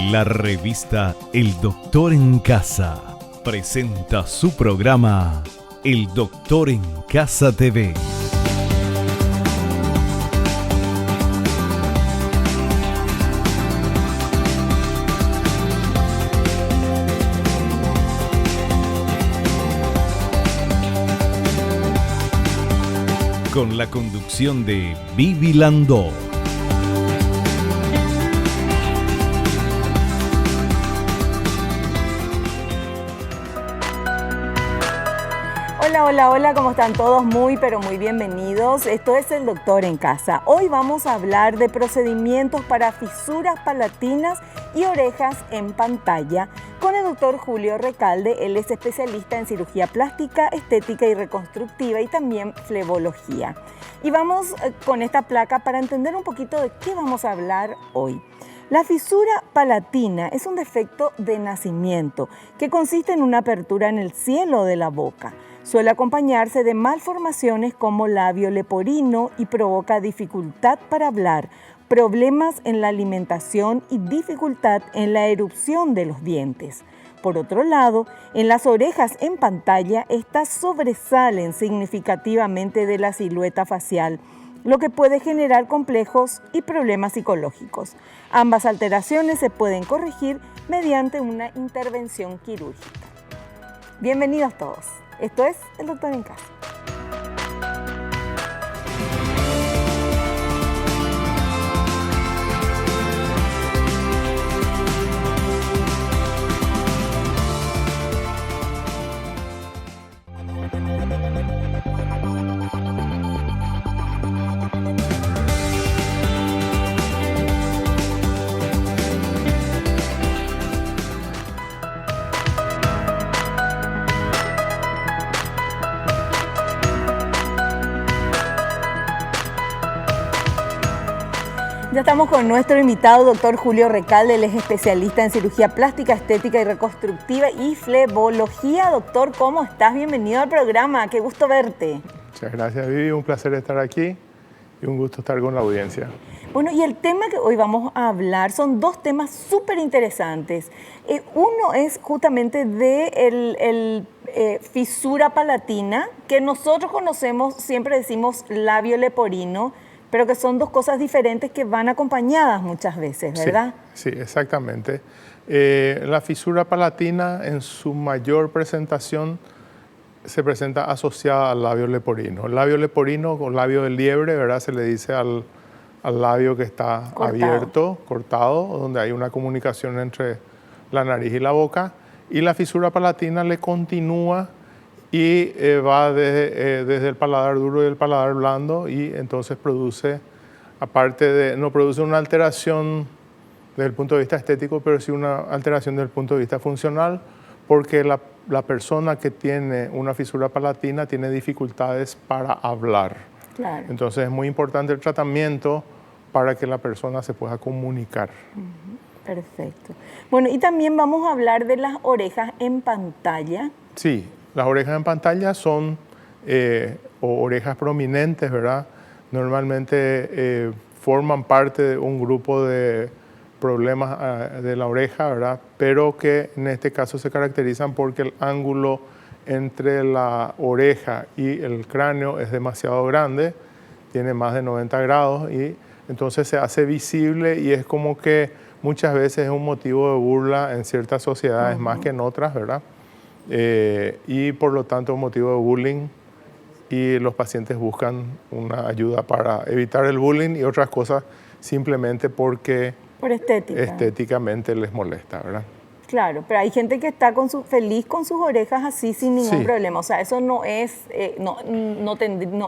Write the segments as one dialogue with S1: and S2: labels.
S1: La revista El Doctor en Casa presenta su programa El Doctor en Casa TV. Con la conducción de Vivi Landó.
S2: Hola, ¿cómo están todos? Muy bienvenidos. Esto es El Doctor en Casa. Hoy vamos a hablar de procedimientos para fisuras palatinas y orejas en pantalla con el doctor Julio Recalde. Él es especialista en cirugía plástica, estética y reconstructiva y también flebología. Y vamos con esta placa para entender un poquito de qué vamos a hablar hoy. La fisura palatina es un defecto de nacimiento que consiste en una apertura en el cielo de la boca. Suele acompañarse de malformaciones como labio leporino y provoca dificultad para hablar, problemas en la alimentación y dificultad en la erupción de los dientes. Por otro lado, en las orejas en pantalla, estas sobresalen significativamente de la silueta facial, lo que puede generar complejos y problemas psicológicos. Ambas alteraciones se pueden corregir mediante una intervención quirúrgica. Bienvenidos todos. Esto es El Doctor en Casa. Ya estamos con nuestro invitado, doctor Julio Recalde. Él es especialista en cirugía plástica, estética y reconstructiva y flebología. Doctor, ¿cómo estás? Bienvenido al programa. Qué gusto verte.
S3: Muchas gracias, Vivi. Un placer estar aquí y un gusto estar con la audiencia.
S2: Bueno, y el tema que hoy vamos a hablar son dos temas súper interesantes. Uno es justamente de fisura palatina, que nosotros conocemos, siempre decimos labio leporino, pero que son dos cosas diferentes que van acompañadas muchas veces, ¿verdad?
S3: Sí, exactamente. La fisura palatina en su mayor presentación se presenta asociada al labio leporino. El labio leporino o labio de liebre, ¿verdad? Se le dice al labio que está abierto, cortado, donde hay una comunicación entre la nariz y la boca. Y la fisura palatina le continúa y va desde el paladar duro y el paladar blando, y entonces produce, no produce una alteración desde el punto de vista estético, pero sí una alteración desde el punto de vista funcional, porque la persona que tiene una fisura palatina tiene dificultades para hablar.
S2: Claro.
S3: Entonces es muy importante el tratamiento para que la persona se pueda comunicar.
S2: Perfecto. Bueno, y también vamos a hablar de las orejas en pantalla.
S3: Sí. Las orejas en pantalla son orejas prominentes, ¿verdad? Normalmente forman parte de un grupo de problemas de la oreja, ¿verdad? Pero que en este caso se caracterizan porque el ángulo entre la oreja y el cráneo es demasiado grande, tiene más de 90 grados, y entonces se hace visible y es como que muchas veces es un motivo de burla en ciertas sociedades más que en otras, ¿verdad? Y por lo tanto un motivo de bullying, y los pacientes buscan una ayuda para evitar el bullying y otras cosas simplemente porque
S2: por estética.
S3: Estéticamente les molesta, ¿verdad?
S2: Claro, pero hay gente que está feliz con sus orejas así sin ningún problema. O sea, eso no es, no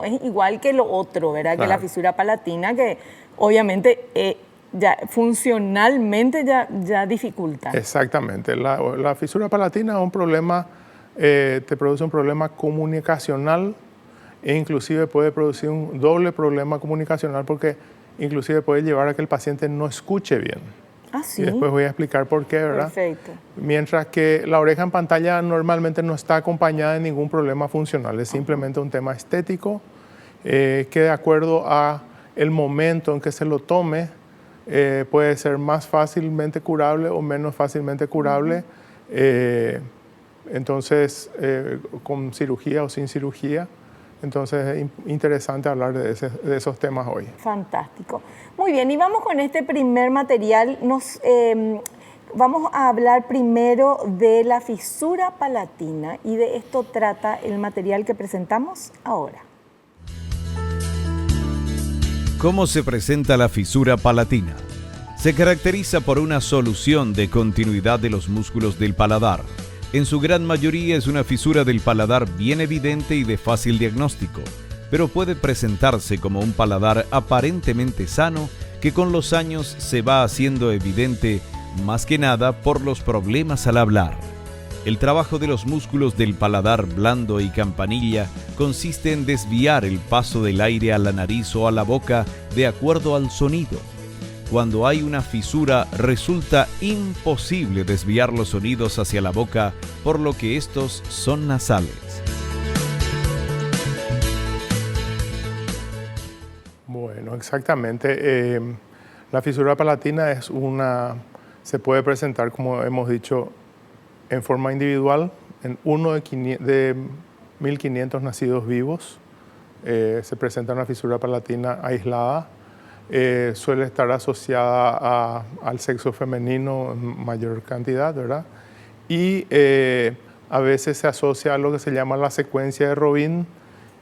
S2: es igual que lo otro, ¿verdad? Claro. Que la fisura palatina, que obviamente ya funcionalmente ya dificulta.
S3: Exactamente. La fisura palatina es un problema, te produce un problema comunicacional, e inclusive puede producir un doble problema comunicacional, porque inclusive puede llevar a que el paciente no escuche bien.
S2: Ah, sí.
S3: Y después voy a explicar por qué, ¿verdad?
S2: Perfecto.
S3: Mientras que la oreja en pantalla normalmente no está acompañada de ningún problema funcional, es simplemente un tema estético que, de acuerdo a el momento en que se lo tome, puede ser más fácilmente curable o menos fácilmente curable. Entonces, con cirugía o sin cirugía. Entonces es interesante hablar de esos temas hoy.
S2: Fantástico. Muy bien, y vamos con este primer material. Vamos a hablar primero de la fisura palatina y de esto trata el material que presentamos ahora.
S1: ¿Cómo se presenta la fisura palatina? Se caracteriza por una solución de continuidad de los músculos del paladar. En su gran mayoría es una fisura del paladar bien evidente y de fácil diagnóstico, pero puede presentarse como un paladar aparentemente sano que con los años se va haciendo evidente más que nada por los problemas al hablar. El trabajo de los músculos del paladar blando y campanilla consiste en desviar el paso del aire a la nariz o a la boca de acuerdo al sonido. Cuando hay una fisura, resulta imposible desviar los sonidos hacia la boca, por lo que estos son nasales.
S3: Bueno, exactamente. La fisura palatina se puede presentar, como hemos dicho, en forma individual, en uno de 1.500 nacidos vivos. Se presenta una fisura palatina aislada. Suele estar asociada al sexo femenino en mayor cantidad, ¿verdad? Y a veces se asocia a lo que se llama la secuencia de Robin,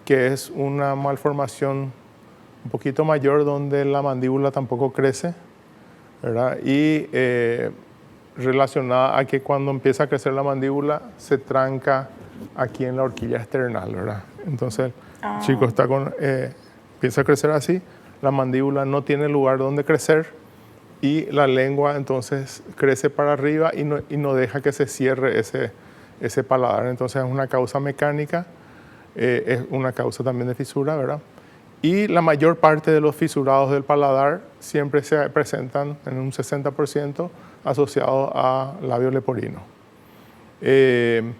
S3: que es una malformación un poquito mayor donde la mandíbula tampoco crece, ¿verdad? Y relacionada a que cuando empieza a crecer la mandíbula se tranca aquí en la horquilla external, ¿verdad? Entonces el chico empieza a crecer así. La mandíbula no tiene lugar donde crecer y la lengua entonces crece para arriba y no deja que se cierre ese paladar. Entonces es una causa mecánica, es una causa también de fisura, ¿verdad? Y la mayor parte de los fisurados del paladar siempre se presentan en un 60% asociados a labio leporino. El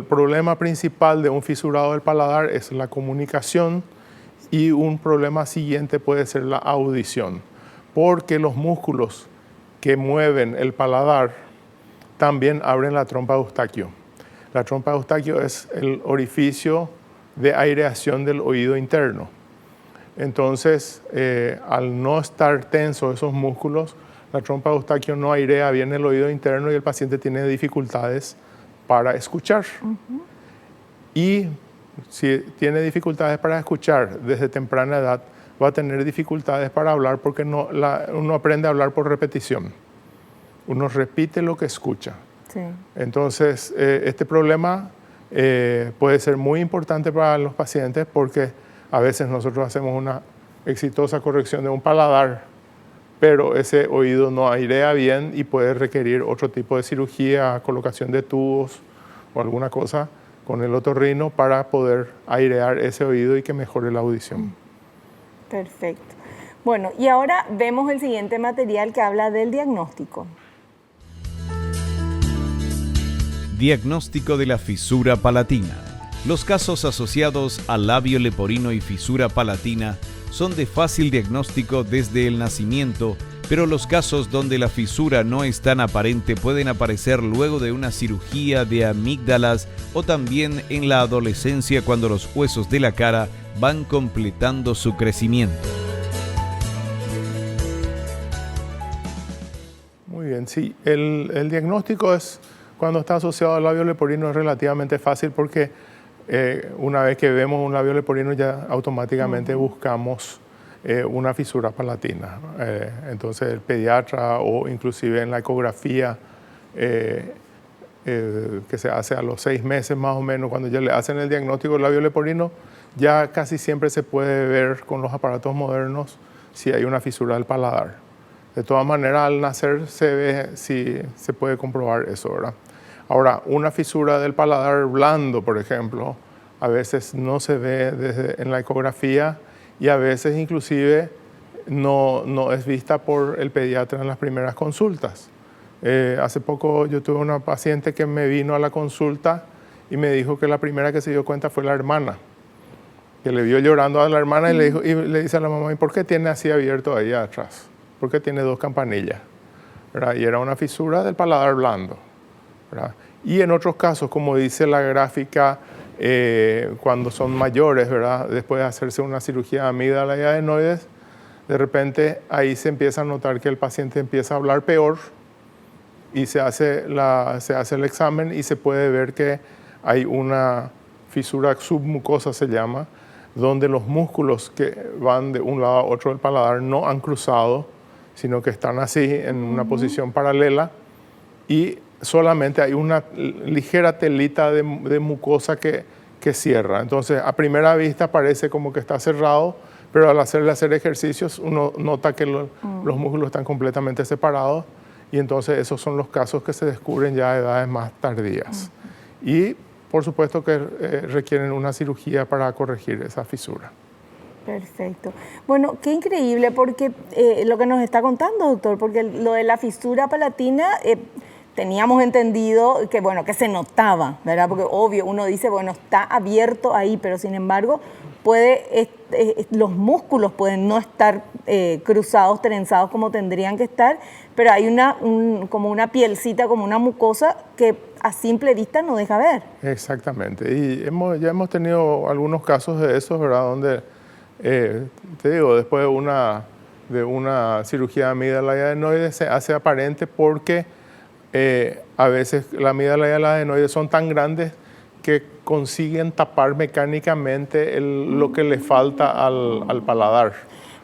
S3: problema principal de un fisurado del paladar es la comunicación. Y un problema siguiente puede ser la audición, porque los músculos que mueven el paladar también abren la trompa de Eustaquio. La trompa de Eustaquio es el orificio de aireación del oído interno. Entonces, al no estar tensos esos músculos, la trompa de Eustaquio no airea bien el oído interno y el paciente tiene dificultades para escuchar. Y si tiene dificultades para escuchar desde temprana edad, va a tener dificultades para hablar porque uno aprende a hablar por repetición. Uno repite lo que escucha.
S2: Sí.
S3: Entonces, este problema puede ser muy importante para los pacientes porque a veces nosotros hacemos una exitosa corrección de un paladar, pero ese oído no airea bien y puede requerir otro tipo de cirugía, colocación de tubos o alguna cosa con el otorrino para poder airear ese oído y que mejore la audición.
S2: Perfecto. Bueno, y ahora vemos el siguiente material que habla del diagnóstico.
S1: Diagnóstico de la fisura palatina. Los casos asociados al labio leporino y fisura palatina son de fácil diagnóstico desde el nacimiento, pero los casos donde la fisura no es tan aparente pueden aparecer luego de una cirugía de amígdalas o también en la adolescencia cuando los huesos de la cara van completando su crecimiento.
S3: Muy bien, sí. El diagnóstico es, cuando está asociado al labio leporino, es relativamente fácil porque una vez que vemos un labio leporino ya automáticamente buscamos una fisura palatina. Entonces el pediatra o inclusive en la ecografía que se hace a los 6 meses más o menos, cuando ya le hacen el diagnóstico del labio leporino, ya casi siempre se puede ver con los aparatos modernos si hay una fisura del paladar. De todas maneras, al nacer se ve si se puede comprobar eso, ¿verdad? Ahora, una fisura del paladar blando, por ejemplo, a veces no se ve en la ecografía y a veces inclusive no es vista por el pediatra en las primeras consultas. Hace poco yo tuve una paciente que me vino a la consulta y me dijo que la primera que se dio cuenta fue la hermana, que le vio llorando a la hermana y le dice a la mamá, ¿y por qué tiene así abierto ahí atrás? porque tiene 2 campanillas, ¿verdad? Y era una fisura del paladar blando, ¿verdad? Y en otros casos, como dice la gráfica, cuando son mayores, ¿verdad? Después de hacerse una cirugía de amígdala y adenoides, de repente ahí se empieza a notar que el paciente empieza a hablar peor y se hace el examen y se puede ver que hay una fisura submucosa, se llama, donde los músculos que van de un lado a otro del paladar no han cruzado, sino que están así en una posición paralela y solamente hay una ligera telita de mucosa que cierra. Entonces, a primera vista parece como que está cerrado, pero al hacer ejercicios uno nota que los músculos están completamente separados y entonces esos son los casos que se descubren ya a edades más tardías. Y por supuesto que requieren una cirugía para corregir esa fisura.
S2: Perfecto. Bueno, qué increíble porque lo que nos está contando, doctor, porque lo de la fisura palatina teníamos entendido que, bueno, que se notaba, ¿verdad? Porque obvio, uno dice, bueno, está abierto ahí, pero sin embargo, los músculos pueden no estar cruzados, trenzados como tendrían que estar, pero hay como una pielcita, como una mucosa que a simple vista no deja ver. Exactamente. Y ya hemos tenido algunos casos de esos, ¿verdad? Donde, te digo, después de una cirugía de amígdala y adenoides se hace aparente porque a veces la amígdala y la adenoides son tan grandes que consiguen tapar mecánicamente lo que le falta al paladar.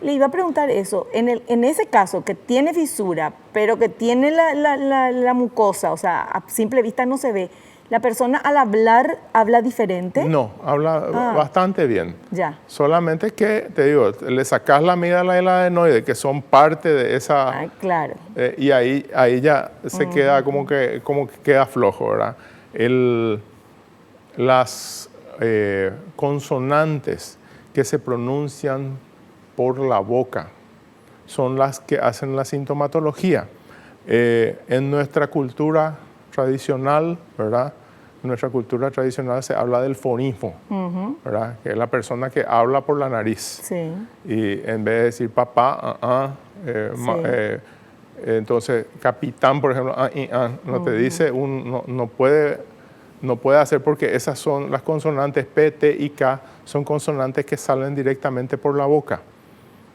S2: Le iba a preguntar eso, en ese caso que tiene fisura, pero que tiene la mucosa, o sea, a simple vista no se ve, ¿la persona al hablar habla diferente? No, habla bastante bien. Ya. Solamente que, te digo, le sacas la amígdala y la adenoide, que son parte de esa... Ay, claro. Y ahí ya se queda como que queda flojo, ¿verdad? Las consonantes que se pronuncian por la boca son las que hacen la sintomatología. En nuestra cultura tradicional, ¿verdad? En nuestra cultura tradicional se habla del fonismo, ¿verdad? Que es la persona que habla por la nariz. Sí. Y en vez de decir papá, entonces capitán, por ejemplo, no te dice, no puede hacer porque esas son las consonantes P, T y K, son consonantes que salen directamente por la boca.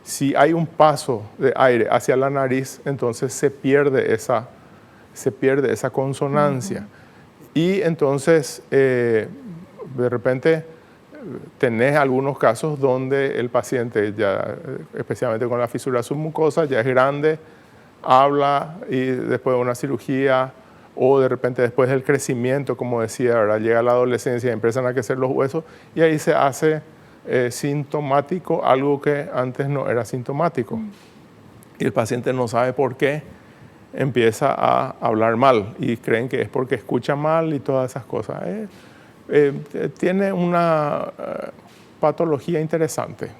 S2: Si hay un paso de aire hacia la nariz, entonces se pierde esa consonancia. Y entonces, de repente, tenés algunos casos donde el paciente, ya, especialmente con la fisura submucosa, ya es grande, habla y después de una cirugía, o de repente después del crecimiento, como decía, ¿verdad? Llega la adolescencia y empiezan a crecer los huesos, y ahí se hace sintomático algo que antes no era sintomático. Y el paciente no sabe por qué empieza a hablar mal y creen que es porque escucha mal y todas esas cosas. Tiene una patología interesante.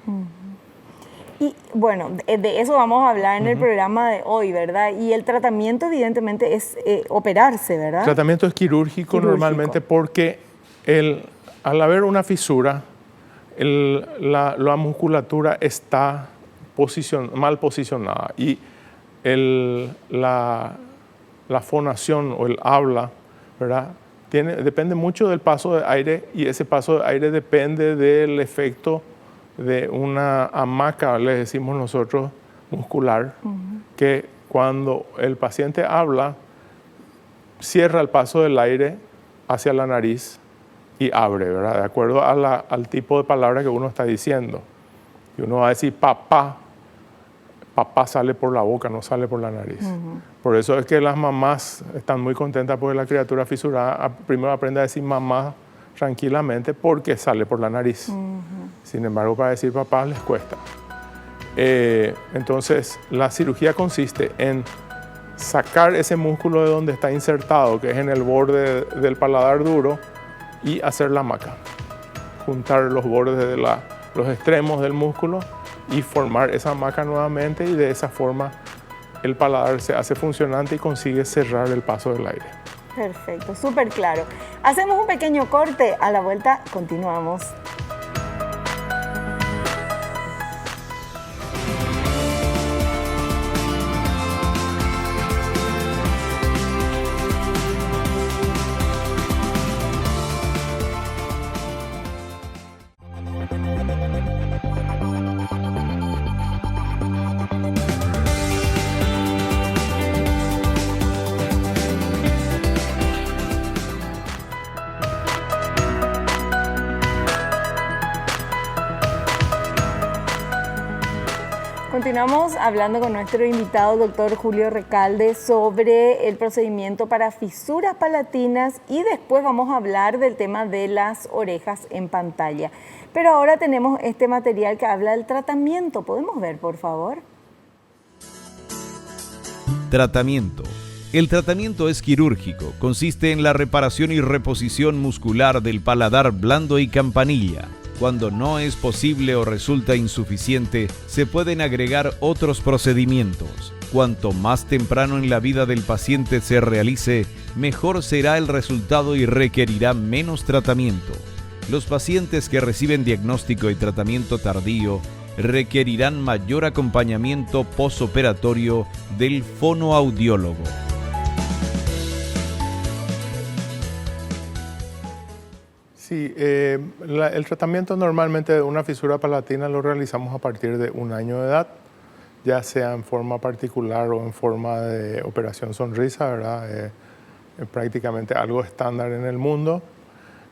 S2: Y bueno, de eso vamos a hablar en el programa de hoy, ¿verdad? Y el tratamiento evidentemente es operarse, ¿verdad? El tratamiento es quirúrgico normalmente porque al haber una fisura, la musculatura está mal posicionada y la fonación o el habla, ¿verdad? Depende mucho del paso de aire y ese paso de aire depende del efecto de una hamaca, le decimos nosotros, muscular, que cuando el paciente habla, cierra el paso del aire hacia la nariz y abre, ¿verdad? De acuerdo al tipo de palabra que uno está diciendo. Y uno va a decir papá sale por la boca, no sale por la nariz. Por eso es que las mamás están muy contentas porque la criatura fisurada primero aprende a decir mamá tranquilamente porque sale por la nariz. Sin embargo, para decir papá les cuesta. Entonces, la cirugía consiste en sacar ese músculo de donde está insertado, que es en el borde del paladar duro, y hacer la hamaca. Juntar los bordes de los extremos del músculo y formar esa hamaca nuevamente, y de esa forma el paladar se hace funcionante y consigue cerrar el paso del aire. Perfecto, súper claro. Hacemos un pequeño corte, a la vuelta continuamos. continuamos hablando con nuestro invitado, doctor Julio Recalde, sobre el procedimiento para fisuras palatinas y después vamos a hablar del tema de las orejas en pantalla. Pero ahora tenemos este material que habla del tratamiento. ¿Podemos ver, por favor?
S1: Tratamiento. El tratamiento es quirúrgico. Consiste en la reparación y reposición muscular del paladar blando y campanilla. Cuando no es posible o resulta insuficiente, se pueden agregar otros procedimientos. Cuanto más temprano en la vida del paciente se realice, mejor será el resultado y requerirá menos tratamiento. Los pacientes que reciben diagnóstico y tratamiento tardío requerirán mayor acompañamiento posoperatorio del fonoaudiólogo.
S3: Sí, el tratamiento normalmente de una fisura palatina lo realizamos a partir de 1 año de edad, ya sea en forma particular o en forma de operación sonrisa, ¿verdad? Es prácticamente algo estándar en el mundo.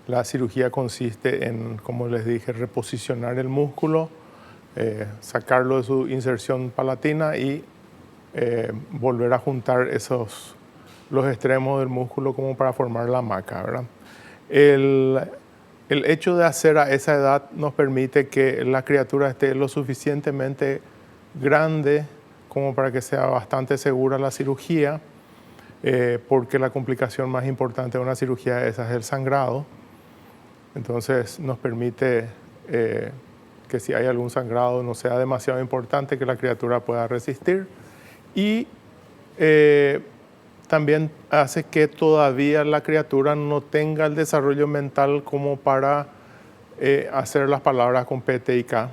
S3: La cirugía consiste en, como les dije, reposicionar el músculo, sacarlo de su inserción palatina y volver a juntar los extremos del músculo como para formar la maca, ¿verdad? El hecho de hacer a esa edad nos permite que la criatura esté lo suficientemente grande como para que sea bastante segura la cirugía, porque la complicación más importante de una cirugía esa es el sangrado. Entonces nos permite que si hay algún sangrado no sea demasiado importante, que la criatura pueda resistir. Y también hace que todavía la criatura no tenga el desarrollo mental como para hacer las palabras con P, T y K.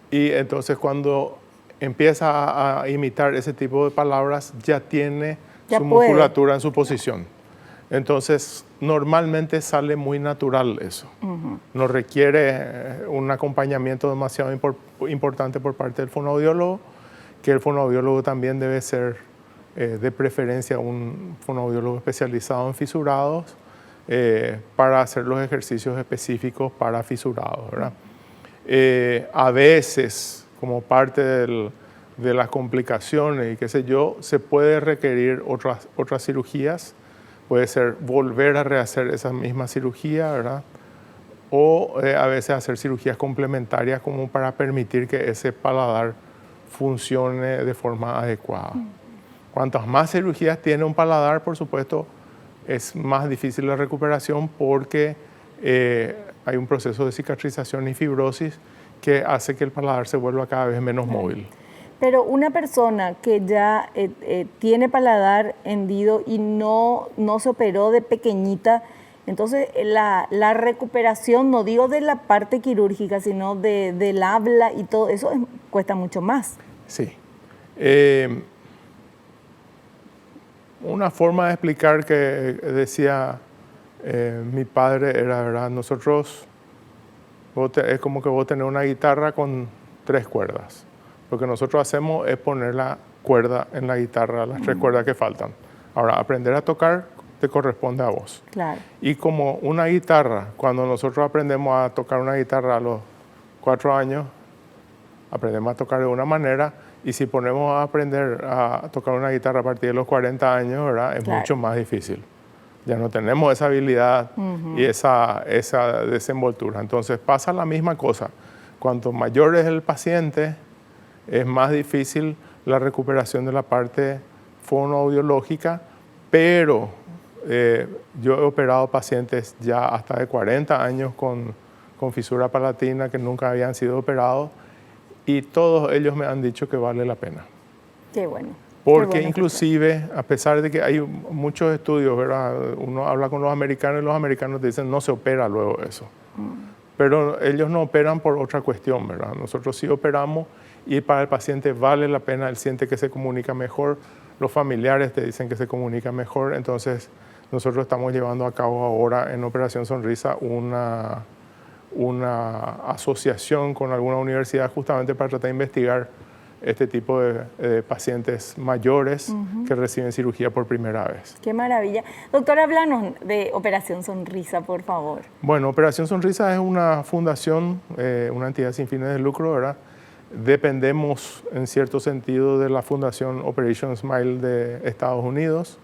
S3: Y entonces cuando empieza a imitar ese tipo de palabras, ya tiene su musculatura en su posición. Entonces, normalmente sale muy natural eso. No requiere un acompañamiento demasiado importante por parte del fonoaudiólogo, que el fonoaudiólogo también debe ser de preferencia un fonoaudiólogo especializado en fisurados para hacer los ejercicios específicos para fisurados, ¿verdad? A veces, como parte de las complicaciones y qué sé yo, se puede requerir otras cirugías. Puede ser volver a rehacer esa misma cirugía, ¿verdad? O a veces hacer cirugías complementarias como para permitir que ese paladar funcione de forma adecuada. Cuantas más cirugías tiene un paladar, por supuesto, es más difícil la recuperación porque hay un proceso de cicatrización y fibrosis que hace que el paladar se vuelva cada vez menos móvil.
S2: Pero una persona que ya tiene paladar hendido y no se operó de pequeñita, entonces la recuperación, no digo de la parte quirúrgica, sino del habla y todo eso cuesta mucho más.
S3: Sí. Una forma de explicar que decía mi padre era, ¿verdad? Nosotros, es como que vos tenés una guitarra con 3 cuerdas. Lo que nosotros hacemos es poner la cuerda en la guitarra, las 3 cuerdas que faltan. Ahora, aprender a tocar te corresponde a vos.
S2: Claro.
S3: Y como una guitarra, cuando nosotros aprendemos a tocar una guitarra a los 4 años, aprendemos a tocar de una manera, y si ponemos a aprender a tocar una guitarra a partir de los 40 años, ¿verdad? Es mucho más difícil. Ya no tenemos esa habilidad y esa desenvoltura. Entonces pasa la misma cosa. Cuanto mayor es el paciente, es más difícil la recuperación de la parte fonoaudiológica, pero yo he operado pacientes ya hasta de 40 años con fisura palatina que nunca habían sido operados y todos ellos me han dicho que vale la pena.
S2: Qué bueno.
S3: Porque
S2: qué bueno,
S3: inclusive, a pesar de que hay muchos estudios, ¿verdad? Uno habla con los americanos y los americanos te dicen no se opera luego eso. Pero ellos no operan por otra cuestión, ¿verdad? Nosotros sí operamos y para el paciente vale la pena, él siente que se comunica mejor, los familiares te dicen que se comunica mejor, entonces nosotros estamos llevando a cabo ahora en Operación Sonrisa una asociación con alguna universidad justamente para tratar de investigar este tipo de pacientes mayores que reciben cirugía por primera vez.
S2: Qué maravilla. Doctor, háblanos de Operación Sonrisa, por favor.
S3: Bueno, Operación Sonrisa es una fundación, una entidad sin fines de lucro, ¿verdad? Dependemos en cierto sentido de la Fundación Operation Smile de Estados Unidos.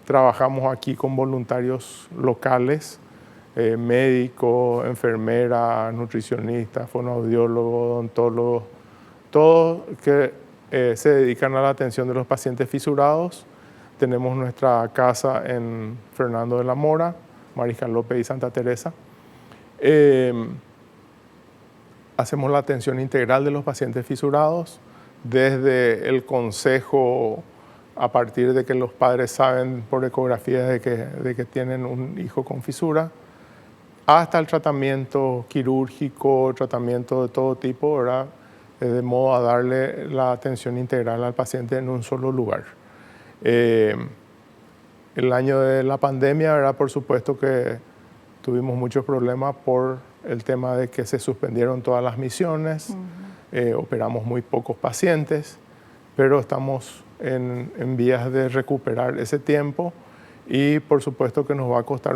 S3: Trabajamos aquí con voluntarios locales, médicos, enfermeras, nutricionistas, fonoaudiólogos, odontólogos, todos que se dedican a la atención de los pacientes fisurados. Tenemos nuestra casa en Fernando de la Mora, Mariscal López y Santa Teresa. Hacemos la atención integral de los pacientes fisurados, desde el consejo a partir de que los padres saben por ecografía de que tienen un hijo con fisura, hasta el tratamiento quirúrgico, tratamiento de todo tipo, ¿verdad? De modo a darle la atención integral al paciente en un solo lugar. El año de la pandemia, ¿verdad? Por supuesto que tuvimos muchos problemas por el tema de que se suspendieron todas las misiones, operamos muy pocos pacientes, pero estamos en vías de recuperar ese tiempo y por supuesto que nos va a costar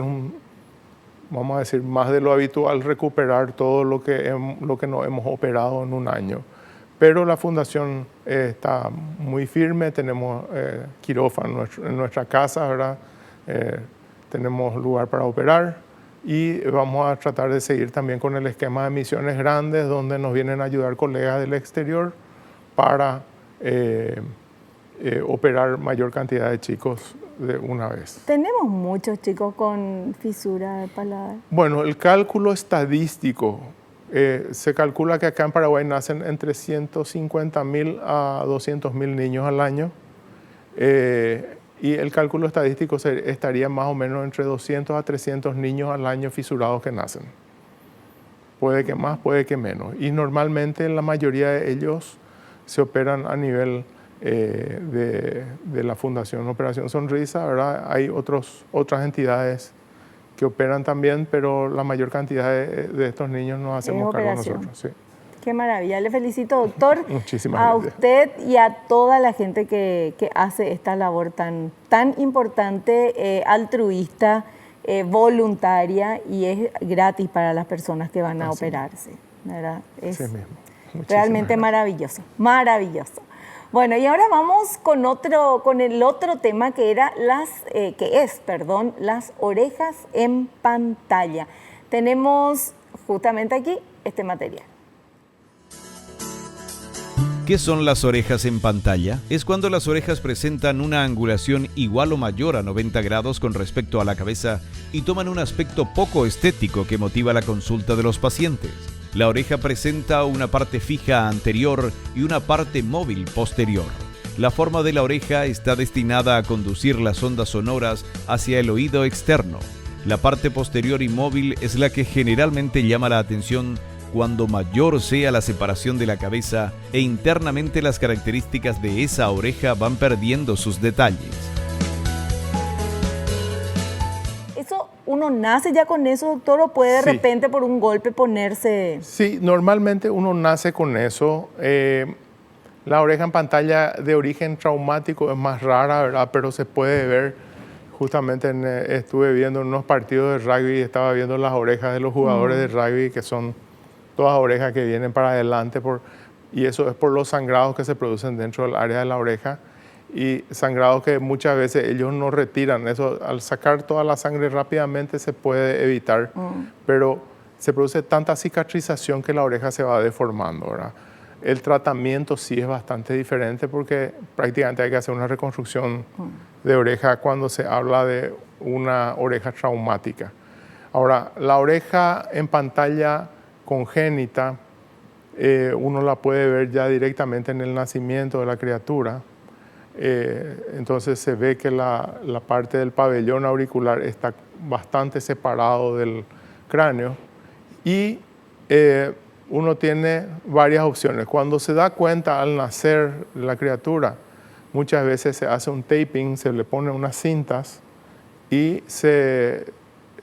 S3: vamos a decir, más de lo habitual recuperar todo lo que no hemos operado en un año. Pero la fundación está muy firme, tenemos quirófano en nuestra casa, ¿verdad? Tenemos lugar para operar y vamos a tratar de seguir también con el esquema de misiones grandes donde nos vienen a ayudar colegas del exterior para operar mayor cantidad de chicos de una vez.
S2: ¿Tenemos muchos chicos con fisura de paladar?
S3: Bueno, el cálculo estadístico, se calcula que acá en Paraguay nacen entre 150.000 a 200.000 niños al año y el cálculo estadístico estaría más o menos entre 200 a 300 niños al año fisurados que nacen. Puede que más, puede que menos. Y normalmente la mayoría de ellos se operan a nivel de la Fundación Operación Sonrisa, ¿verdad? Hay otras entidades que operan también, pero la mayor cantidad de estos niños nos hacemos cargo nosotros. Sí.
S2: Qué maravilla. Le felicito, doctor.
S3: Muchísimas
S2: a
S3: gracias.
S2: usted y a toda la gente que hace esta labor tan importante, altruista, voluntaria y es gratis para las personas que van a operarse, ¿verdad? Es realmente maravilloso, maravilloso. Bueno, y ahora vamos con el otro tema que era las orejas en pantalla. Tenemos justamente aquí este material.
S1: ¿Qué son las orejas en pantalla? Es cuando las orejas presentan una angulación igual o mayor a 90 grados con respecto a la cabeza y toman un aspecto poco estético que motiva la consulta de los pacientes. La oreja presenta una parte fija anterior y una parte móvil posterior. La forma de la oreja está destinada a conducir las ondas sonoras hacia el oído externo. La parte posterior y móvil es la que generalmente llama la atención cuando mayor sea la separación de la cabeza e internamente las características de esa oreja van perdiendo sus detalles.
S2: ¿Eso uno nace ya con eso, doctor, o puede de repente por un golpe ponerse...?
S3: Sí, normalmente uno nace con eso. La oreja en pantalla de origen traumático es más rara, ¿verdad? Pero se puede ver. Justamente estuve viendo unos partidos de rugby y estaba viendo las orejas de los jugadores de rugby, que son todas orejas que vienen para adelante, y eso es por los sangrados que se producen dentro del área de la oreja, y sangrados que muchas veces ellos no retiran. Eso, al sacar toda la sangre rápidamente se puede evitar, pero se produce tanta cicatrización que la oreja se va deformando, ¿verdad? El tratamiento sí es bastante diferente porque prácticamente hay que hacer una reconstrucción de oreja cuando se habla de una oreja traumática. Ahora, la oreja en pantalla congénita, uno la puede ver ya directamente en el nacimiento de la criatura. Entonces se ve que la parte del pabellón auricular está bastante separado del cráneo y uno tiene varias opciones. Cuando se da cuenta al nacer la criatura, muchas veces se hace un taping, se le pone unas cintas y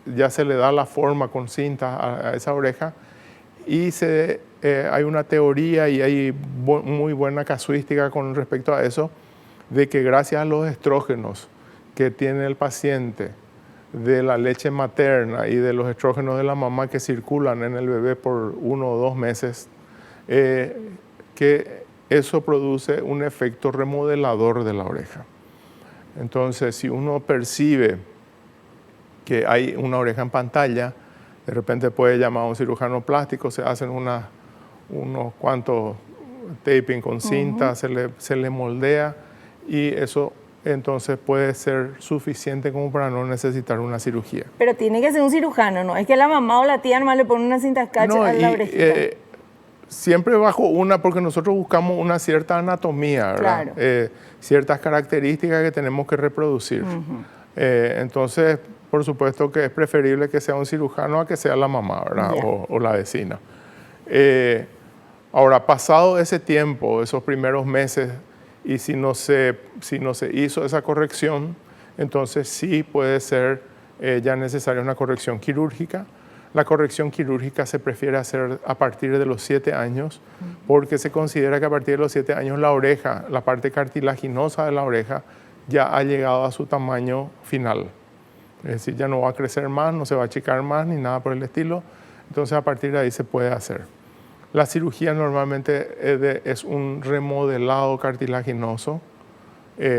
S3: ya se le da la forma con cintas a esa oreja. Y hay una teoría y hay muy buena casuística con respecto a eso, de que gracias a los estrógenos que tiene el paciente, de la leche materna y de los estrógenos de la mamá que circulan en el bebé por 1 o 2 meses, que eso produce un efecto remodelador de la oreja. Entonces, si uno percibe que hay una oreja en pantalla, de repente puede llamar a un cirujano plástico, se hacen unos cuantos taping con cinta, se le moldea y eso entonces puede ser suficiente como para no necesitar una cirugía.
S2: Pero tiene que ser un cirujano, ¿no? Es que la mamá o la tía nomás le pone una cinta scotch a la orejita.
S3: Siempre bajo porque nosotros buscamos una cierta anatomía, ¿verdad?
S2: Claro.
S3: Ciertas características que tenemos que reproducir. Entonces, por supuesto que es preferible que sea un cirujano a que sea la mamá, ¿verdad? O la vecina. Ahora, pasado ese tiempo, esos primeros meses, y si no se hizo esa corrección, entonces sí puede ser ya necesaria una corrección quirúrgica. La corrección quirúrgica se prefiere hacer a partir de los 7 años, porque se considera que a partir de los 7 años la oreja, la parte cartilaginosa de la oreja, ya ha llegado a su tamaño final. Es decir, ya no va a crecer más, no se va a achicar más, ni nada por el estilo. Entonces, a partir de ahí se puede hacer. La cirugía normalmente es un remodelado cartilaginoso.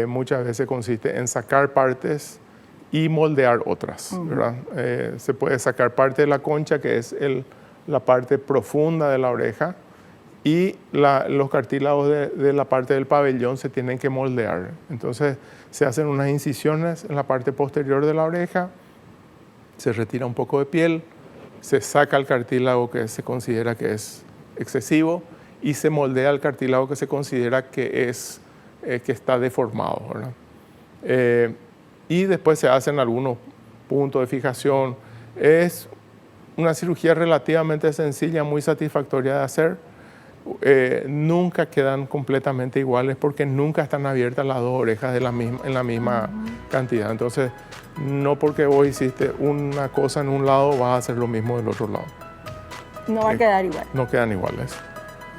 S3: Muchas veces consiste en sacar partes y moldear otras, ¿verdad? Se puede sacar parte de la concha, que es la parte profunda de la oreja, y los cartílagos de la parte del pabellón se tienen que moldear. Entonces se hacen unas incisiones en la parte posterior de la oreja, se retira un poco de piel, se saca el cartílago que se considera que es excesivo y se moldea el cartílago que se considera que está deformado, ¿verdad? Y después se hacen algunos puntos de fijación. Es una cirugía relativamente sencilla, muy satisfactoria de hacer. Nunca quedan completamente iguales porque nunca están abiertas las dos orejas en la misma cantidad. Entonces, no porque vos hiciste una cosa en un lado, vas a hacer lo mismo del otro lado.
S2: No va a quedar igual.
S3: No quedan iguales.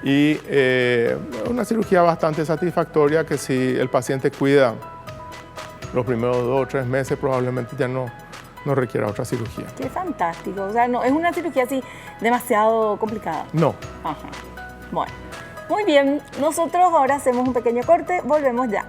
S3: Y una cirugía bastante satisfactoria que si el paciente cuida los primeros 2 o 3 meses, probablemente ya no requiera otra cirugía.
S2: Qué fantástico. O sea, no es una cirugía así demasiado complicada.
S3: No.
S2: Ajá. Bueno, muy bien. Nosotros ahora hacemos un pequeño corte. Volvemos ya.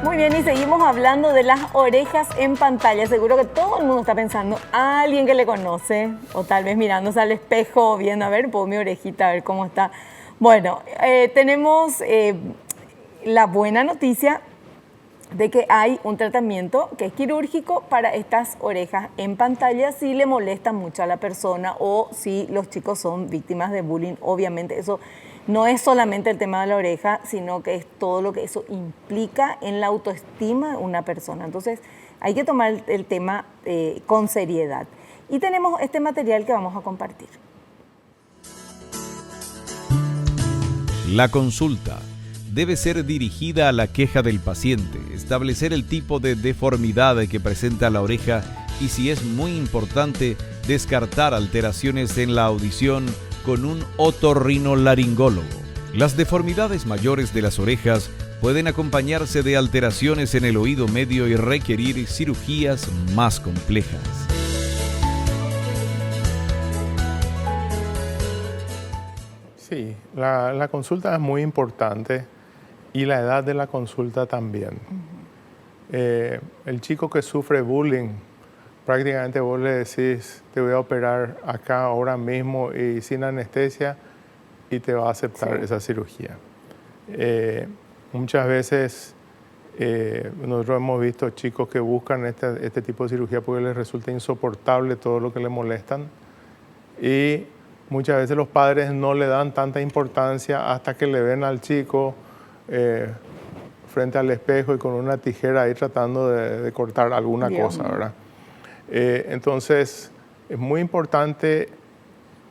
S2: Muy bien, y seguimos hablando de las orejas en pantalla. Seguro que todo el mundo está pensando, alguien que le conoce, o tal vez mirándose al espejo, viendo, a ver, pongo mi orejita, a ver cómo está. Bueno, tenemos la buena noticia de que hay un tratamiento que es quirúrgico para estas orejas en pantalla si le molesta mucho a la persona o si los chicos son víctimas de bullying. Obviamente eso no es solamente el tema de la oreja, sino que es todo lo que eso implica en la autoestima de una persona. Entonces hay que tomar el tema con seriedad. Y tenemos este material que vamos a compartir.
S1: La consulta debe ser dirigida a la queja del paciente, establecer el tipo de deformidad que presenta la oreja y, si es muy importante, descartar alteraciones en la audición con un otorrinolaringólogo. Las deformidades mayores de las orejas pueden acompañarse de alteraciones en el oído medio y requerir cirugías más complejas.
S3: Sí, la consulta es muy importante y la edad de la consulta también. El chico que sufre bullying, prácticamente vos le decís, te voy a operar acá ahora mismo y sin anestesia y te va a aceptar esa cirugía. Muchas veces nosotros hemos visto chicos que buscan este tipo de cirugía porque les resulta insoportable todo lo que le molestan y muchas veces los padres no le dan tanta importancia hasta que le ven al chico frente al espejo y con una tijera ahí tratando de cortar alguna cosa, ¿verdad? Entonces, es muy importante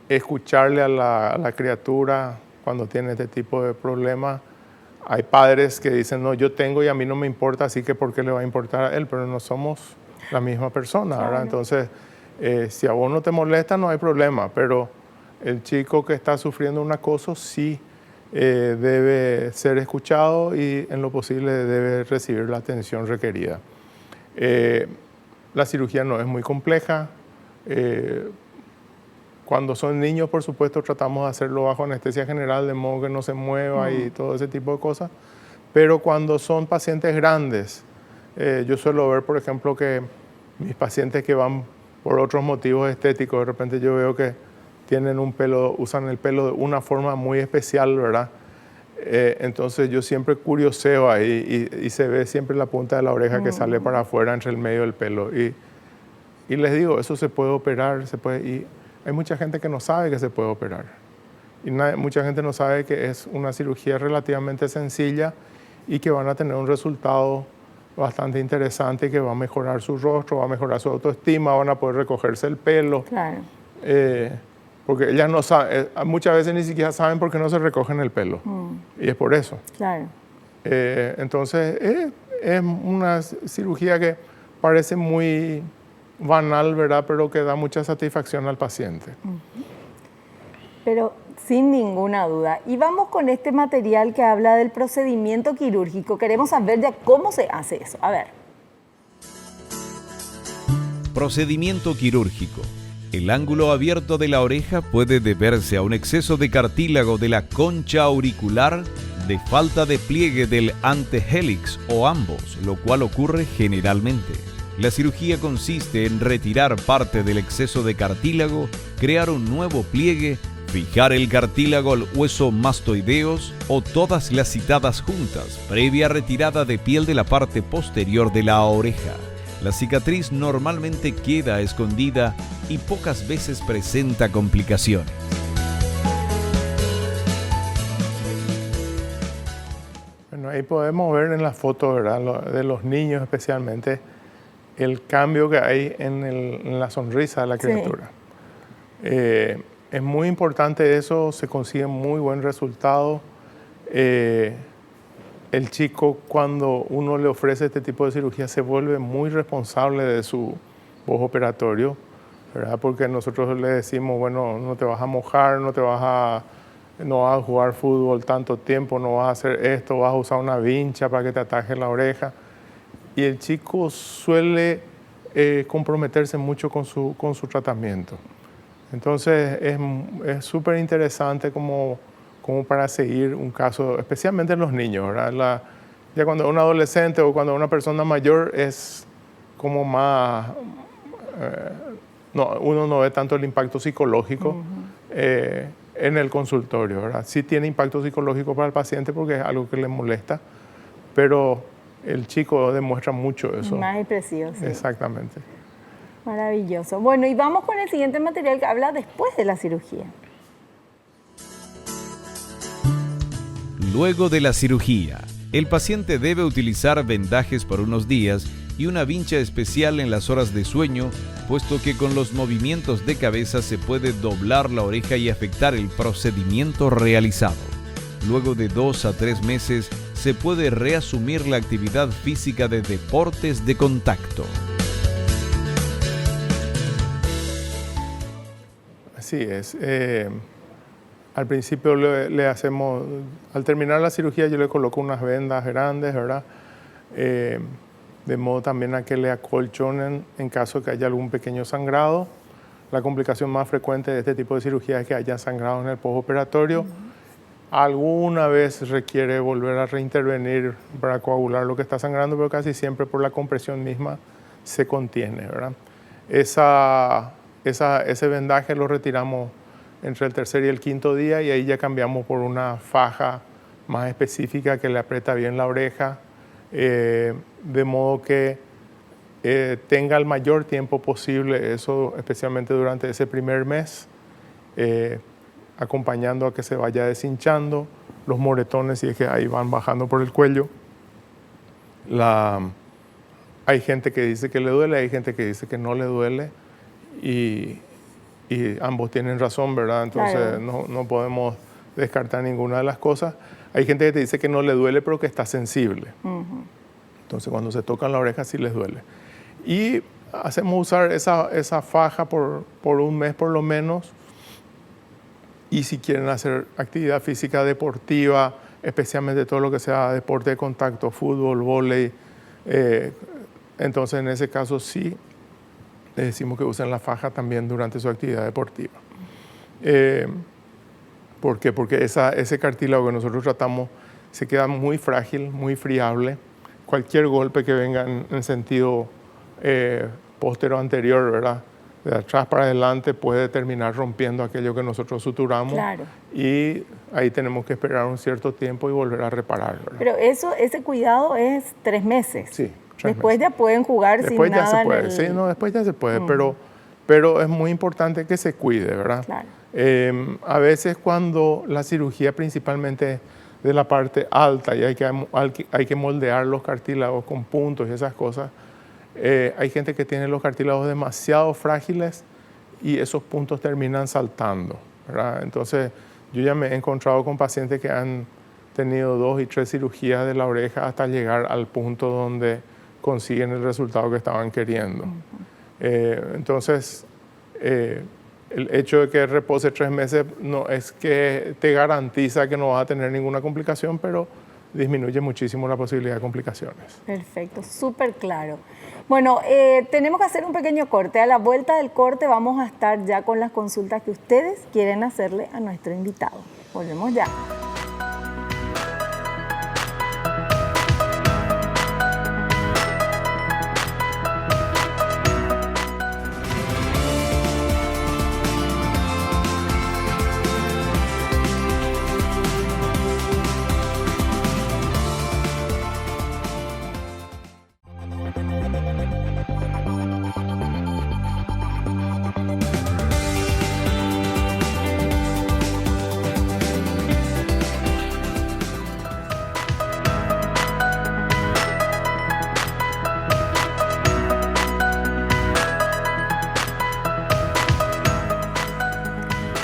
S3: escucharle a la criatura cuando tiene este tipo de problemas. Hay padres que dicen, no, yo tengo y a mí no me importa, así que ¿por qué le va a importar a él? Pero no somos la misma persona, ¿verdad? Entonces, si a vos no te molesta, no hay problema, pero el chico que está sufriendo un acoso sí debe ser escuchado y en lo posible debe recibir la atención requerida. La cirugía no es muy compleja. Cuando son niños, por supuesto, tratamos de hacerlo bajo anestesia general, de modo que no se mueva y todo ese tipo de cosas. Pero cuando son pacientes grandes, yo suelo ver, por ejemplo, que mis pacientes que van por otros motivos estéticos, de repente yo veo que tienen usan el pelo de una forma muy especial, ¿verdad? Entonces yo siempre curioseo ahí y se ve siempre la punta de la oreja que sale para afuera entre el medio del pelo. Y les digo, eso se puede operar, y hay mucha gente que no sabe que se puede operar. Y mucha gente no sabe que es una cirugía relativamente sencilla y que van a tener un resultado bastante interesante, que va a mejorar su rostro, va a mejorar su autoestima, van a poder recogerse el pelo.
S2: Claro.
S3: Porque ellas no saben, muchas veces ni siquiera saben por qué no se recogen el pelo. Y es por eso.
S2: Claro.
S3: Entonces, es una cirugía que parece muy banal, ¿verdad? Pero que da mucha satisfacción al paciente.
S2: Pero sin ninguna duda. Y vamos con este material que habla del procedimiento quirúrgico. Queremos saber ya cómo se hace eso. A ver.
S1: Procedimiento quirúrgico. El ángulo abierto de la oreja puede deberse a un exceso de cartílago de la concha auricular, de falta de pliegue del antehélix o ambos, lo cual ocurre generalmente. La cirugía consiste en retirar parte del exceso de cartílago, crear un nuevo pliegue, fijar el cartílago al hueso mastoideos o todas las citadas juntas, previa retirada de piel de la parte posterior de la oreja. La cicatriz normalmente queda escondida y pocas veces presenta complicaciones.
S3: Bueno, ahí podemos ver en la foto, ¿verdad?, de los niños especialmente, el cambio que hay en la sonrisa de la criatura. Sí. Es muy importante eso, se consigue muy buen resultado. El chico, cuando uno le ofrece este tipo de cirugía, se vuelve muy responsable de su postoperatorio, ¿verdad? Porque nosotros le decimos, bueno, no te vas a mojar, no vas a jugar fútbol tanto tiempo, no vas a hacer esto, vas a usar una vincha para que te ataje la oreja. Y el chico suele comprometerse mucho con su tratamiento. Entonces es súper interesante como para seguir un caso, especialmente en los niños, ¿verdad? Ya cuando un adolescente o cuando una persona mayor es como más... uno no ve tanto el impacto psicológico en el consultorio, ¿verdad? Sí tiene impacto psicológico para el paciente porque es algo que le molesta, pero el chico demuestra mucho eso.
S2: Más expresivo, sí.
S3: Exactamente.
S2: Maravilloso. Bueno, y vamos con el siguiente material que habla después de la cirugía.
S1: Luego de la cirugía, el paciente debe utilizar vendajes por unos días y una vincha especial en las horas de sueño, puesto que con los movimientos de cabeza se puede doblar la oreja y afectar el procedimiento realizado. Luego de 2 a 3 meses, se puede reasumir la actividad física de deportes de contacto.
S3: Así es. Al principio le hacemos, al terminar la cirugía yo le coloco unas vendas grandes, ¿verdad? De modo también a que le acolchonen en caso de que haya algún pequeño sangrado. La complicación más frecuente de este tipo de cirugía es que haya sangrado en el postoperatorio. Alguna vez requiere volver a reintervenir para coagular lo que está sangrando, pero casi siempre por la compresión misma se contiene, ¿verdad? Ese vendaje lo retiramos entre el tercer y el quinto día y ahí ya cambiamos por una faja más específica que le aprieta bien la oreja, de modo que tenga el mayor tiempo posible, eso especialmente durante ese primer mes, acompañando a que se vaya deshinchando los moretones y es que ahí van bajando por el cuello. Hay gente que dice que le duele, hay gente que dice que no le duele y ambos tienen razón, ¿verdad? Entonces
S2: Claro.
S3: no podemos descartar ninguna de las cosas. Hay gente que te dice que no le duele, pero que está sensible. Entonces, cuando se tocan la oreja sí les duele. Y hacemos usar esa faja por un mes por lo menos. Y si quieren hacer actividad física deportiva, especialmente todo lo que sea deporte de contacto, fútbol, vóley, entonces en ese caso sí les decimos que usen la faja también durante su actividad deportiva. ¿Por qué? Porque ese cartílago que nosotros tratamos se queda muy frágil, muy friable. Cualquier golpe que venga en sentido póstero anterior, ¿verdad?, de atrás para adelante, puede terminar rompiendo aquello que nosotros suturamos.
S2: Claro.
S3: Y ahí tenemos que esperar un cierto tiempo y volver a reparar, ¿verdad?
S2: Pero ese cuidado es 3 meses.
S3: Sí, 3
S2: Después
S3: meses.
S2: ya pueden jugar
S3: Después
S2: sin
S3: ya
S2: nada
S3: se puede,
S2: en el...
S3: sí, no, después ya se puede, pero es muy importante que se cuide, ¿verdad?
S2: Claro.
S3: A veces cuando la cirugía principalmente de la parte alta y hay que moldear los cartílagos con puntos y esas cosas, hay gente que tiene los cartílagos demasiado frágiles y esos puntos terminan saltando, ¿verdad? Entonces yo ya me he encontrado con pacientes que han tenido 2 y 3 cirugías de la oreja hasta llegar al punto donde consiguen el resultado que estaban queriendo. Entonces, el hecho de que repose 3 meses no es que te garantiza que no vas a tener ninguna complicación, pero disminuye muchísimo la posibilidad de complicaciones.
S2: Perfecto, súper claro. Bueno, tenemos que hacer un pequeño corte. A la vuelta del corte vamos a estar ya con las consultas que ustedes quieren hacerle a nuestro invitado. Volvemos ya.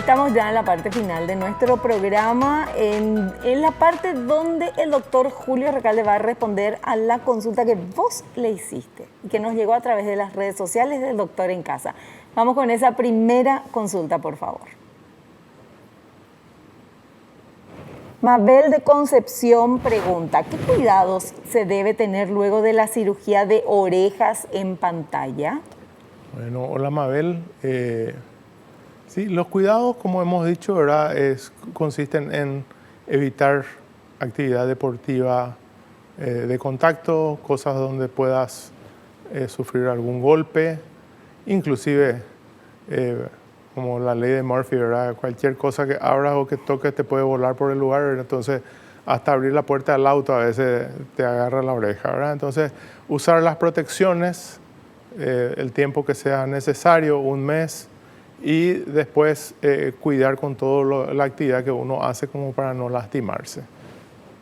S2: Estamos ya en la parte final de nuestro programa, en la parte donde el doctor Julio Recalde va a responder a la consulta que vos le hiciste y que nos llegó a través de las redes sociales del Doctor en Casa. Vamos con esa primera consulta, por favor. Mabel de Concepción pregunta, ¿qué cuidados se debe tener luego de la cirugía de orejas en pantalla?
S3: Bueno, hola Mabel. Sí, los cuidados, como hemos dicho, ¿verdad?, consisten en evitar actividad deportiva de contacto, cosas donde puedas sufrir algún golpe, inclusive como la ley de Murphy, ¿verdad?, cualquier cosa que abras o que toques te puede volar por el lugar, ¿verdad? Entonces hasta abrir la puerta del auto a veces te agarra la oreja, ¿verdad? Entonces usar las protecciones el tiempo que sea necesario, un mes, y después cuidar con toda la actividad que uno hace como para no lastimarse.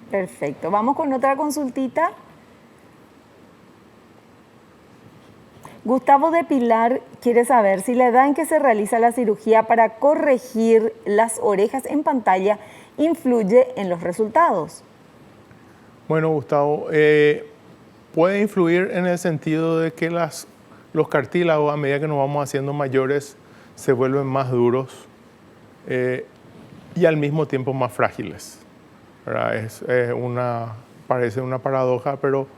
S2: Perfecto. Vamos con otra consultita. Gustavo de Pilar quiere saber si la edad en que se realiza la cirugía para corregir las orejas en pantalla influye en los resultados.
S3: Bueno, Gustavo, puede influir en el sentido de que los cartílagos, a medida que nos vamos haciendo mayores, se vuelven más duros y al mismo tiempo más frágiles, ¿verdad? Parece una paradoja, pero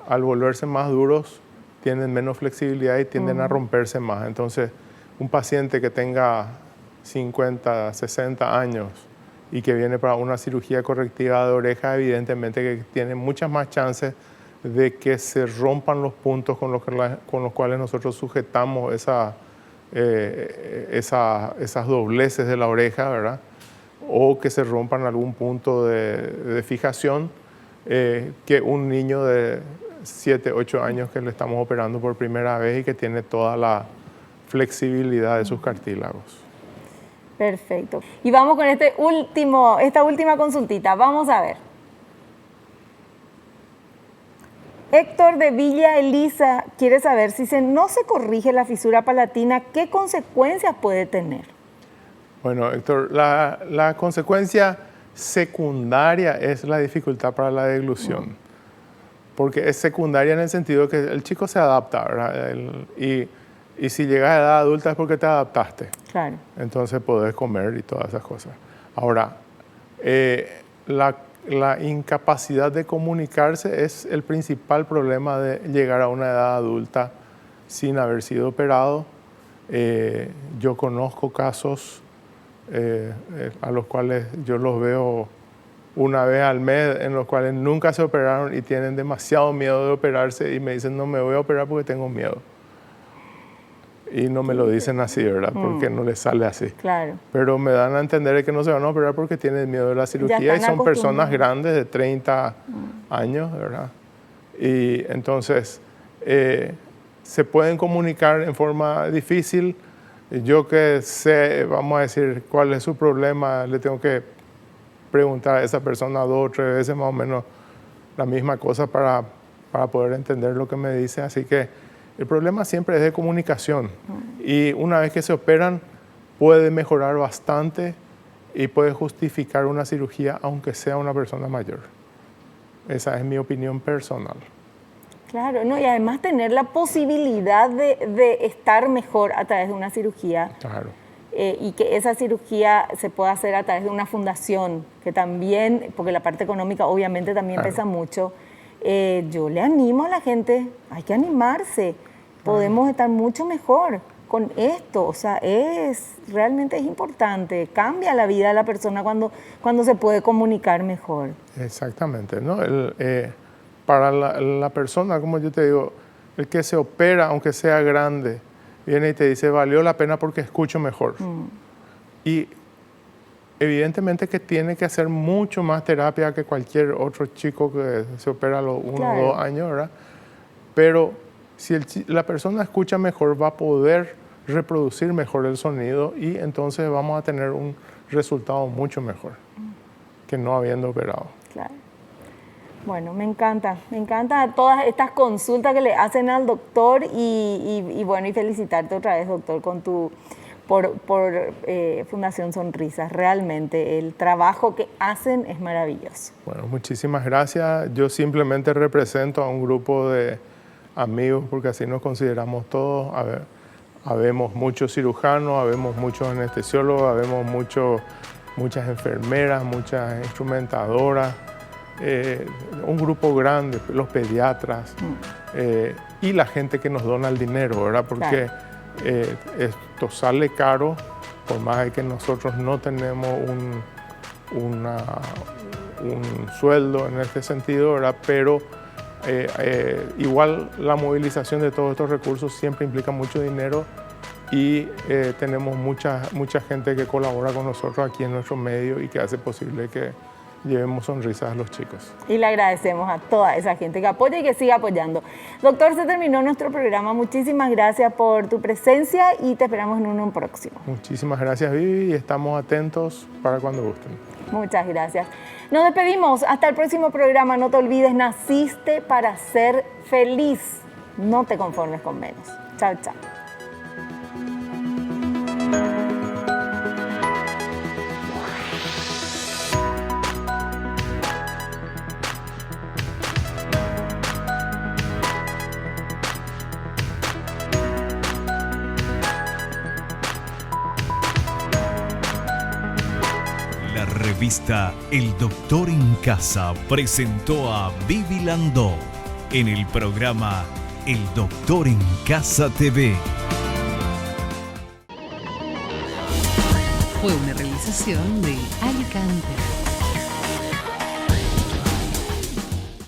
S3: al volverse más duros tienen menos flexibilidad y tienden a romperse más. Entonces, un paciente que tenga 50, 60 años y que viene para una cirugía correctiva de oreja, evidentemente que tiene muchas más chances de que se rompan los puntos con los cuales nosotros sujetamos esas dobleces de la oreja, ¿verdad? O que se rompan algún punto de fijación, que un niño de 7, 8 años que le estamos operando por primera vez y que tiene toda la flexibilidad de sus cartílagos.
S2: Perfecto. Y vamos con esta última consultita. Vamos a ver. Héctor de Villa Elisa quiere saber si no se corrige la fisura palatina, ¿qué consecuencias puede tener?
S3: Bueno, Héctor, la consecuencia secundaria es la dificultad para la deglución, porque es secundaria en el sentido que el chico se adapta, ¿verdad? Y si llegas a edad adulta es porque te adaptaste.
S2: Claro.
S3: Entonces podés comer y todas esas cosas. Ahora, la incapacidad de comunicarse es el principal problema de llegar a una edad adulta sin haber sido operado. Yo conozco casos a los cuales yo los veo una vez al mes, en los cuales nunca se operaron y tienen demasiado miedo de operarse y me dicen, no me voy a operar porque tengo miedo. Y no me lo dicen así, ¿verdad? Porque no les sale así.
S2: Claro.
S3: Pero me dan a entender que no se van a operar porque tienen miedo de la cirugía y son personas grandes de 30 años, ¿verdad? Y entonces se pueden comunicar en forma difícil. Yo que sé, vamos a decir, cuál es su problema, le tengo que preguntar a esa persona 2 o 3 veces más o menos la misma cosa para poder entender lo que me dice. Así que el problema siempre es de comunicación. Y una vez que se operan, puede mejorar bastante y puede justificar una cirugía aunque sea una persona mayor. Esa es mi opinión personal.
S2: Claro, ¿no? Y además tener la posibilidad de estar mejor a través de una cirugía.
S3: Claro.
S2: Y que esa cirugía se pueda hacer a través de una fundación, que también, porque la parte económica obviamente también pesa mucho. Yo le animo a la gente, hay que animarse, podemos estar mucho mejor con esto, o sea, realmente es importante, cambia la vida de la persona cuando se puede comunicar mejor.
S3: Exactamente, ¿no? Para la persona, como yo te digo, el que se opera, aunque sea grande, viene y te dice, valió la pena porque escucho mejor. Y evidentemente que tiene que hacer mucho más terapia que cualquier otro chico que se opera a los 1 o 2 años, ¿verdad? Pero si la persona escucha mejor, va a poder reproducir mejor el sonido y entonces vamos a tener un resultado mucho mejor que no habiendo operado.
S2: Claro. Bueno, me encanta todas estas consultas que le hacen al doctor y bueno, y felicitarte otra vez, doctor, por Fundación Sonrisas. Realmente el trabajo que hacen es maravilloso.
S3: Bueno, muchísimas gracias. Yo simplemente represento a un grupo de amigos, porque así nos consideramos todos. Habemos muchos cirujanos, habemos muchos anestesiólogos, habemos muchas enfermeras, muchas instrumentadoras, un grupo grande, los pediatras y la gente que nos dona el dinero, ¿verdad? Porque esto sale caro, por más de que nosotros no tenemos un sueldo en este sentido, ¿verdad? Pero igual la movilización de todos estos recursos siempre implica mucho dinero y tenemos mucha gente que colabora con nosotros aquí en nuestro medio y que hace posible que llevemos sonrisas a los chicos.
S2: Y le agradecemos a toda esa gente que apoya y que siga apoyando. Doctor, se terminó nuestro programa. Muchísimas gracias por tu presencia y te esperamos en uno próximo.
S3: Muchísimas gracias, Vivi, y estamos atentos para cuando gusten.
S2: Muchas gracias. Nos despedimos. Hasta el próximo programa. No te olvides, naciste para ser feliz. No te conformes con menos. Chao, chao.
S1: La revista El Doctor en Casa presentó a Vivi Landó en el programa El Doctor en Casa TV.
S4: Fue una realización de Alicante.